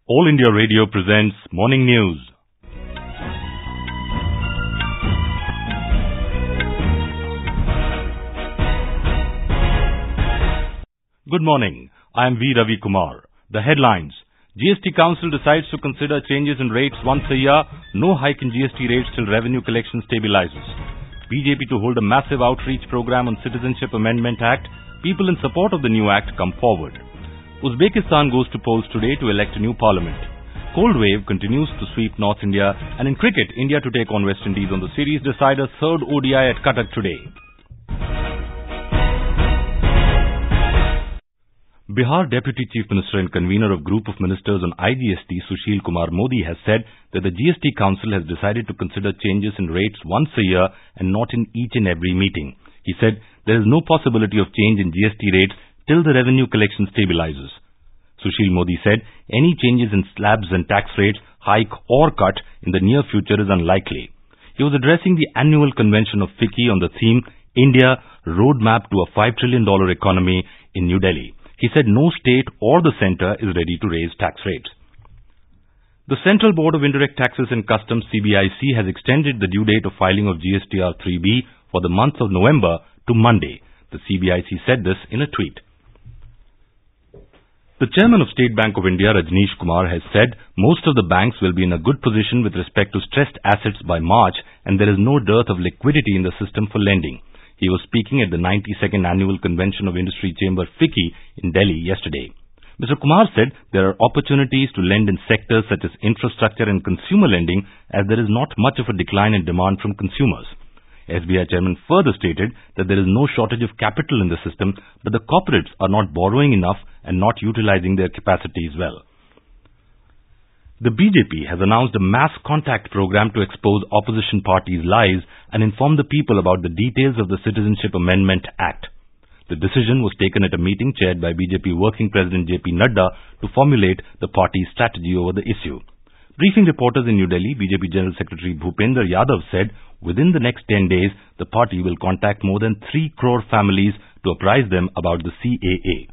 All India Radio presents Morning News. Good morning. I am V. Ravi Kumar. The headlines. GST Council decides to consider changes in rates once a year. No hike in GST rates till revenue collection stabilises. BJP to hold a massive outreach program on Citizenship Amendment Act. People in support of the new act come forward. Uzbekistan goes to polls today to elect a new parliament. Cold wave continues to sweep North India, and in cricket, India to take on West Indies on the series decider third ODI at Cuttack today. Bihar Deputy Chief Minister and convener of Group of Ministers on IGST, Sushil Kumar Modi, has said that the GST Council has decided to consider changes in rates once a year and not in each and every meeting. He said there is no possibility of change in GST rates till the revenue collection stabilises. Sushil Modi said any changes in slabs and tax rates, hike or cut in the near future is unlikely. He was addressing the annual convention of FICCI on the theme India Roadmap to a $5 trillion economy in New Delhi. He said no state or the centre is ready to raise tax rates. The Central Board of Indirect Taxes and Customs CBIC has extended the due date of filing of GSTR 3B for the month of November to Monday. The CBIC said this in a tweet. The Chairman of State Bank of India, Rajneesh Kumar, has said most of the banks will be in a good position with respect to stressed assets by March, and there is no dearth of liquidity in the system for lending. He was speaking at the 92nd Annual Convention of Industry Chamber FICCI in Delhi yesterday. Mr. Kumar said there are opportunities to lend in sectors such as infrastructure and consumer lending, as there is not much of a decline in demand from consumers. SBI Chairman further stated that there is no shortage of capital in the system, but the corporates are not borrowing enough and not utilizing their capacities well. The BJP has announced a mass contact program to expose opposition parties' lies and inform the people about the details of the Citizenship Amendment Act. The decision was taken at a meeting chaired by BJP Working President JP Nadda to formulate the party's strategy over the issue. Briefing reporters in New Delhi, BJP General Secretary Bhupender Yadav said within the next 10 days, the party will contact more than 3 crore families to apprise them about the CAA.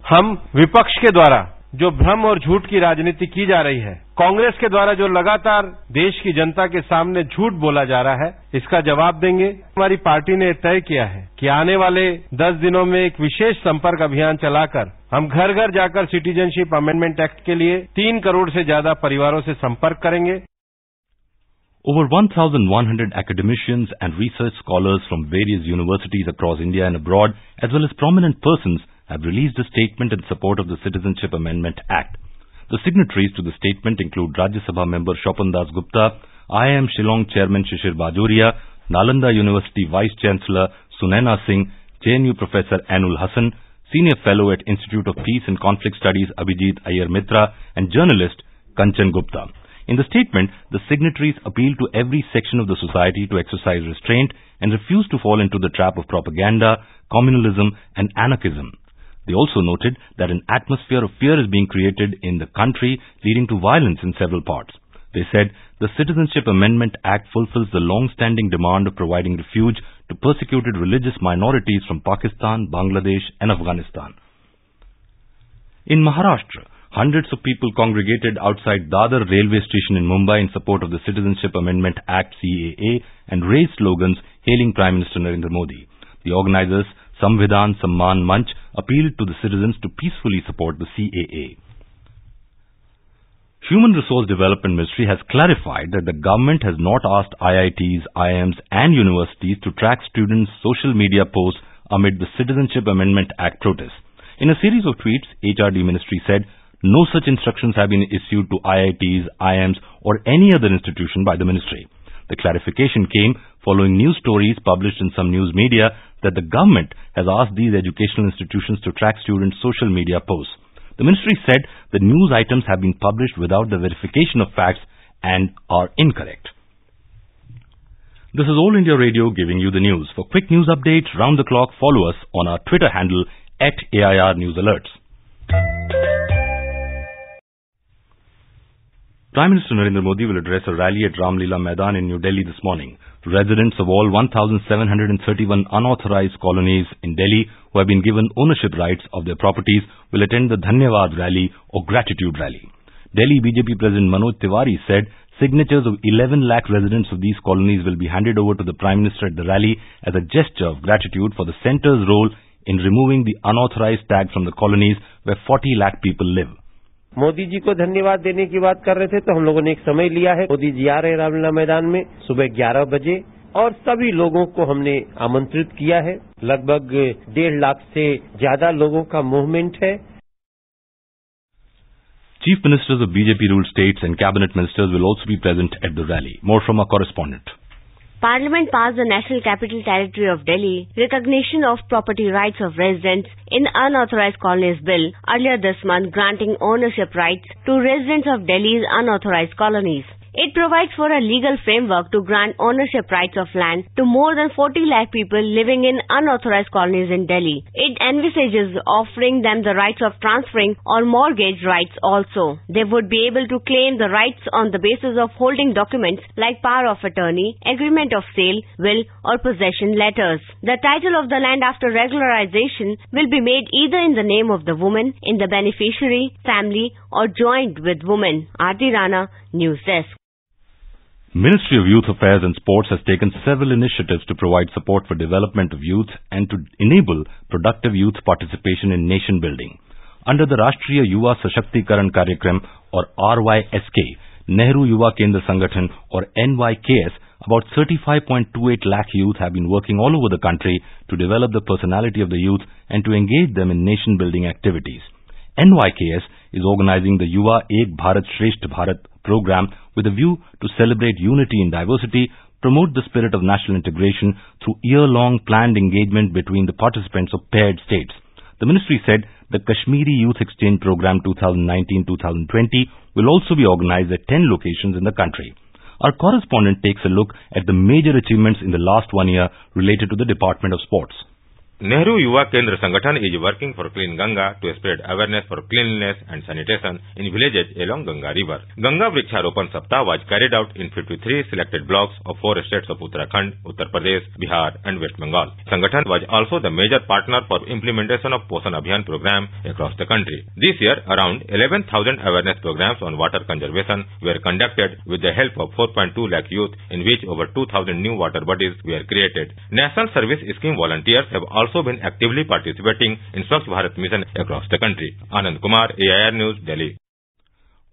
हम विपक्ष के द्वारा जो भ्रम और झूठ की राजनीति की जा रही है, कांग्रेस के द्वारा जो लगातार देश की जनता के सामने झूठ बोला जा रहा है, इसका जवाब देंगे। हमारी पार्टी ने तय किया है कि आने वाले 10 दिनों में एक विशेष संपर्क अभियान चलाकर हम घर घर जाकर सिटीजनशिप अमेंडमेंट एक्ट के लिए 3 करोड़ से ज्यादा परिवारों से संपर्क करेंगे। Over 1,100 academicians and research scholars from various universities across India and abroad, as well as prominent persons, have released a statement in support of the Citizenship Amendment Act. The signatories to the statement include Rajya Sabha member Shopan Das Gupta, IIM Shillong Chairman Shishir Bajoria, Nalanda University Vice Chancellor Sunaina Singh, JNU Professor Anul Hassan, Senior Fellow at Institute of Peace and Conflict Studies Abhijit Iyer Mitra, and journalist Kanchan Gupta. In the statement, the signatories appeal to every section of the society to exercise restraint and refuse to fall into the trap of propaganda, communalism, and anarchism. They also noted that an atmosphere of fear is being created in the country, leading to violence in several parts. They said the Citizenship Amendment Act fulfills the long-standing demand of providing refuge to persecuted religious minorities from Pakistan, Bangladesh, and Afghanistan. In Maharashtra, hundreds of people congregated outside Dadar railway station in Mumbai in support of the Citizenship Amendment Act CAA and raised slogans hailing Prime Minister Narendra Modi. The organizers, Samvidhan Samman Manch, appealed to the citizens to peacefully support the CAA. Human Resource Development Ministry has clarified that the government has not asked IITs, IIMs and universities to track students' social media posts amid the Citizenship Amendment Act protests. In a series of tweets, HRD Ministry said no such instructions have been issued to IITs, IIMs or any other institution by the ministry. The clarification came following news stories published in some news media that the government has asked these educational institutions to track students' social media posts. The ministry said the news items have been published without the verification of facts and are incorrect. This is All India Radio giving you the news. For quick news updates round the clock, follow us on our Twitter handle @AIR News Alerts. Prime Minister Narendra Modi will address a rally at Ramlila Maidan in New Delhi this morning. Residents of all 1,731 unauthorized colonies in Delhi who have been given ownership rights of their properties will attend the Dhanyavad rally or gratitude rally. Delhi BJP President Manoj Tiwari said signatures of 11 lakh residents of these colonies will be handed over to the Prime Minister at the rally as a gesture of gratitude for the centre's role in removing the unauthorized tag from the colonies where 40 lakh people live. Modi ji को धन्यवाद देने की बात कर रहे थे तो हम लोगों ने एक समय लिया है। मोदी जी आ रहे हैं रामलीला मैदान में सुबह 11 बजे और सभी लोगों को हमने आमंत्रित किया है। लगभग 1.5 लाख से ज्यादा लोगों का मूवमेंट है। Chief Ministers of BJP-ruled states and cabinet ministers will also be present at the rally. More from our correspondent. Parliament passed the National Capital Territory of Delhi Recognition of Property Rights of Residents in Unauthorized Colonies Bill earlier this month, granting ownership rights to residents of Delhi's unauthorized colonies. It provides for a legal framework to grant ownership rights of land to more than 40 lakh people living in unauthorized colonies in Delhi. It envisages offering them the rights of transferring or mortgage rights also. They would be able to claim the rights on the basis of holding documents like power of attorney, agreement of sale, will or possession letters. The title of the land after regularization will be made either in the name of the woman, in the beneficiary, family or joint with woman. Aarti Rana, News Desk. Ministry of Youth Affairs and Sports has taken several initiatives to provide support for development of youth and to enable productive youth participation in nation building. Under the Rashtriya Yuva Sashaktikaran Karyakram or RYSK, Nehru Yuva Kendra Sangathan or NYKS, about 35.28 lakh youth have been working all over the country to develop the personality of the youth and to engage them in nation building activities. NYKS is organizing the Yuva Ek Bharat Shresth Bharat program with a view to celebrate unity in diversity, promote the spirit of national integration through year-long planned engagement between the participants of paired states. The ministry said the Kashmiri Youth Exchange Program 2019-2020 will also be organized at 10 locations in the country. Our correspondent takes a look at the major achievements in the last 1 year related to the Department of Sports. Nehru Yuva Kendra Sangathan is working for Clean Ganga to spread awareness for cleanliness and sanitation in villages along Ganga River. Ganga Vriksharopan Saptah was carried out in 53 selected blocks of 4 states of Uttarakhand, Uttar Pradesh, Bihar and West Bengal. Sangathan was also the major partner for implementation of Poshan Abhiyan program across the country. This year, around 11,000 awareness programs on water conservation were conducted with the help of 4.2 lakh youth, in which over 2,000 new water bodies were created. National Service Scheme volunteers have also been actively participating in Swachh Bharat mission across the country. Anand Kumar, AIR News, Delhi.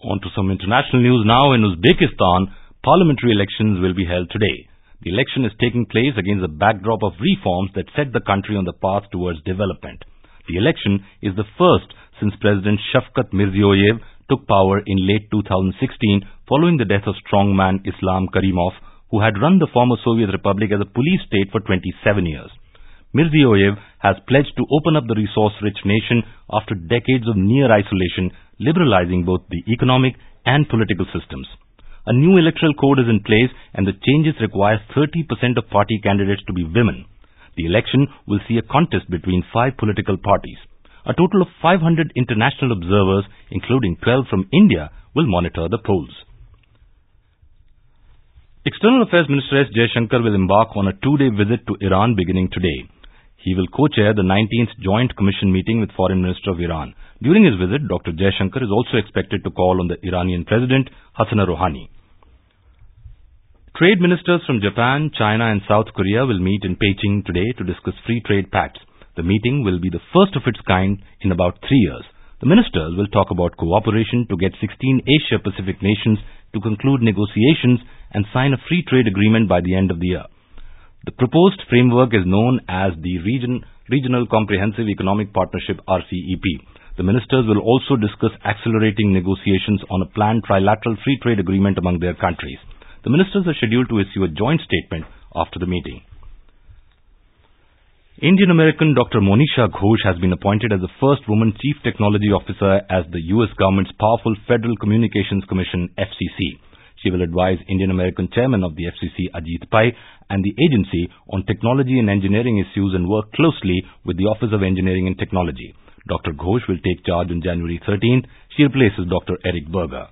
On to some international news now. In Uzbekistan, parliamentary elections will be held today. The election is taking place against the backdrop of reforms that set the country on the path towards development. The election is the first since President Shavkat Mirziyoyev took power in late 2016 following the death of strongman Islam Karimov, who had run the former Soviet Republic as a police state for 27 years. Mirziyoyev has pledged to open up the resource-rich nation after decades of near isolation, liberalizing both the economic and political systems. A new electoral code is in place and the changes require 30% of party candidates to be women. The election will see a contest between 5 political parties. A total of 500 international observers, including 12 from India, will monitor the polls. External Affairs Minister S. Jaishankar will embark on a 2-day visit to Iran beginning today. He will co-chair the 19th Joint Commission meeting with Foreign Minister of Iran. During his visit, Dr. Jaishankar is also expected to call on the Iranian President Hassan Rouhani. Trade ministers from Japan, China and South Korea will meet in Beijing today to discuss free trade pacts. The meeting will be the first of its kind in about 3 years. The ministers will talk about cooperation to get 16 Asia-Pacific nations to conclude negotiations and sign a free trade agreement by the end of the year. The proposed framework is known as the Regional Comprehensive Economic Partnership RCEP. The ministers will also discuss accelerating negotiations on a planned trilateral free trade agreement among their countries. The ministers are scheduled to issue a joint statement after the meeting. Indian-American Dr. Monisha Ghosh has been appointed as the first woman Chief Technology Officer as the U.S. government's powerful Federal Communications Commission, FCC. She will advise Indian-American Chairman of the FCC, Ajit Pai, and the agency on technology and engineering issues and work closely with the Office of Engineering and Technology. Dr. Ghosh will take charge on January 13th. She replaces Dr. Eric Berger.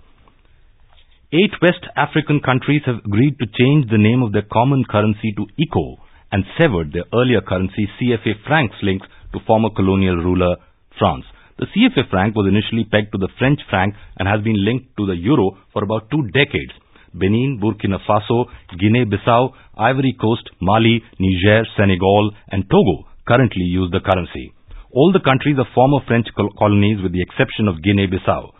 8 West African countries have agreed to change the name of their common currency to ECO and severed their earlier currency CFA francs links to former colonial ruler France. The CFA franc was initially pegged to the French franc and has been linked to the euro for about 2 decades. Benin, Burkina Faso, Guinea-Bissau, Ivory Coast, Mali, Niger, Senegal and Togo currently use the currency. All the countries are former French colonies with the exception of Guinea-Bissau.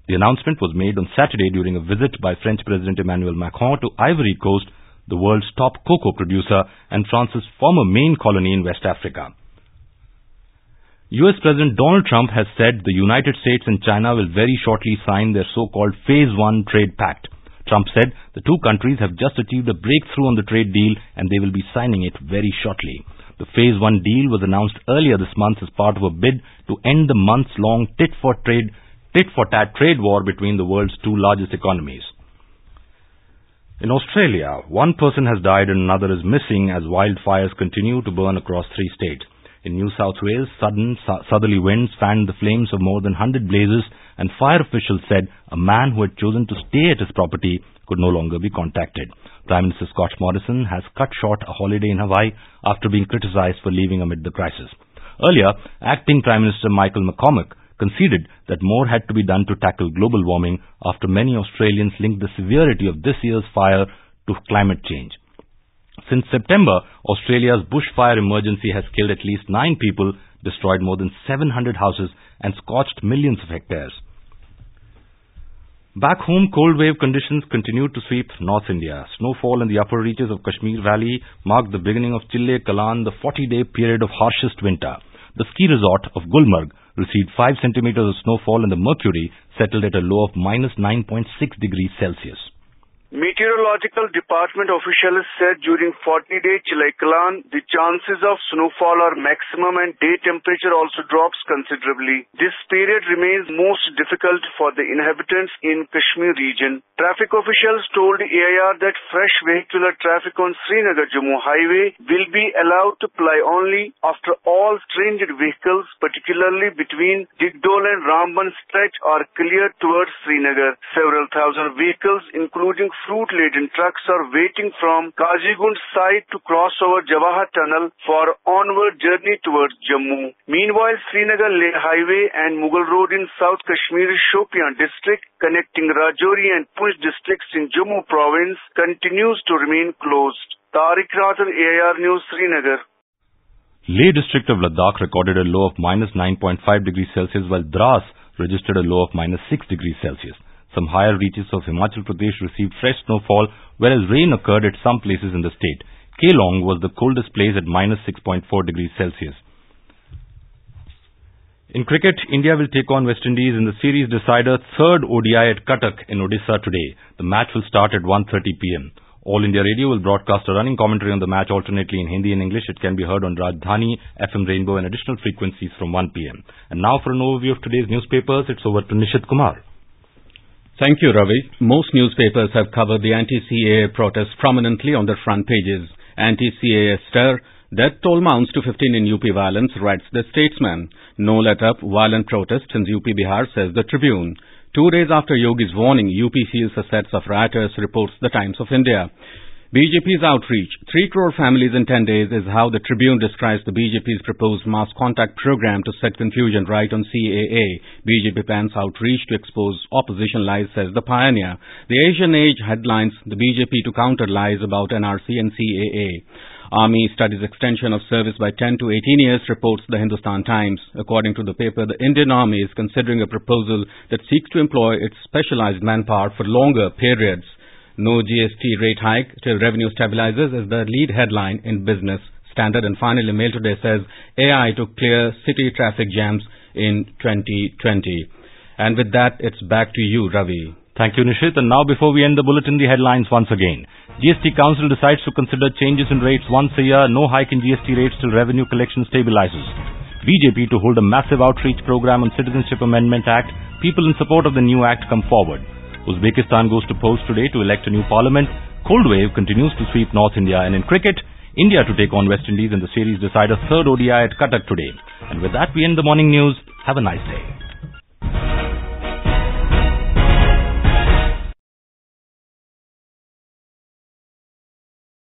The announcement was made on Saturday during a visit by French President Emmanuel Macron to Ivory Coast, the world's top cocoa producer and France's former main colony in West Africa. US President Donald Trump has said the United States and China will very shortly sign their so-called Phase 1 trade pact. Trump said the two countries have just achieved a breakthrough on the trade deal and they will be signing it very shortly. The Phase 1 deal was announced earlier this month as part of a bid to end the months-long tit-for-tat trade war between the world's two largest economies. In Australia, one person has died and another is missing as wildfires continue to burn across 3 states. In New South Wales, sudden southerly winds fanned the flames of more than 100 blazes and fire officials said a man who had chosen to stay at his property could no longer be contacted. Prime Minister Scott Morrison has cut short a holiday in Hawaii after being criticised for leaving amid the crisis. Earlier, Acting Prime Minister Michael McCormack conceded that more had to be done to tackle global warming after many Australians linked the severity of this year's fire to climate change. Since September, Australia's bushfire emergency has killed at least 9 people, destroyed more than 700 houses and scorched millions of hectares. Back home, cold wave conditions continued to sweep North India. Snowfall in the upper reaches of Kashmir Valley marked the beginning of Chille Kalan, the 40-day period of harshest winter. The ski resort of Gulmarg received 5 centimeters of snowfall and the mercury settled at a low of minus 9.6 degrees Celsius. Meteorological Department officials said during 40-day Chilai-Kalan, the chances of snowfall are maximum and day temperature also drops considerably. This period remains most difficult for the inhabitants in Kashmir region. Traffic officials told AIR that fresh vehicular traffic on Srinagar-Jammu highway will be allowed to ply only after all stranded vehicles, particularly between Digdol and Ramban stretch, are cleared towards Srinagar. Several thousand vehicles, including fruit-laden trucks, are waiting from Kazigund side to cross over Jawahar Tunnel for onward journey towards Jammu. Meanwhile, Srinagar-Leh Highway and Mughal Road in South Kashmir's Shopian district, connecting Rajouri and Poonch districts in Jammu province, continues to remain closed. Tariq Rathar, AIR News, Srinagar. Leh district of Ladakh recorded a low of minus 9.5 degrees Celsius, while Dras registered a low of minus 6 degrees Celsius. Some higher reaches of Himachal Pradesh received fresh snowfall, whereas rain occurred at some places in the state. Kelong was the coldest place at minus 6.4 degrees Celsius. In cricket, India will take on West Indies in the series decider third ODI at Cuttack in Odisha today. The match will start at 1:30 p.m. All India Radio will broadcast a running commentary on the match alternately in Hindi and English. It can be heard on Rajdhani, FM Rainbow and additional frequencies from 1 p.m. And now for an overview of today's newspapers, it's over to Nishit Kumar. Thank you, Ravi. Most newspapers have covered the anti-CAA protests prominently on their front pages. Anti-CAA stir, death toll mounts to 15 in UP violence, writes The Statesman. No let-up, violent protests in UP Bihar, says The Tribune. 2 days after Yogi's warning, UP feels the sets of rioters, reports The Times of India. BJP's outreach. 3 crore families in 10 days is how the Tribune describes the BJP's proposed mass contact program to set confusion right on CAA. BJP plans outreach to expose opposition lies, says The Pioneer. The Asian Age headlines the BJP to counter lies about NRC and CAA. Army studies extension of service by 10 to 18 years, reports the Hindustan Times. According to the paper, the Indian Army is considering a proposal that seeks to employ its specialized manpower for longer periods. No GST rate hike till revenue stabilises is the lead headline in Business Standard. And finally, Mail Today says AI to clear city traffic jams in 2020. And with that, it's back to you, Ravi. Thank you, Nishit. And now before we end the bulletin, the headlines once again. GST Council decides to consider changes in rates once a year. No hike in GST rates till revenue collection stabilises. BJP to hold a massive outreach program on Citizenship Amendment Act. People in support of the new act come forward. Uzbekistan goes to polls today to elect a new parliament. Cold wave continues to sweep North India. And in cricket, India to take on West Indies in the series decider third ODI at Cuttack today. And with that, we end the morning news. Have a nice day.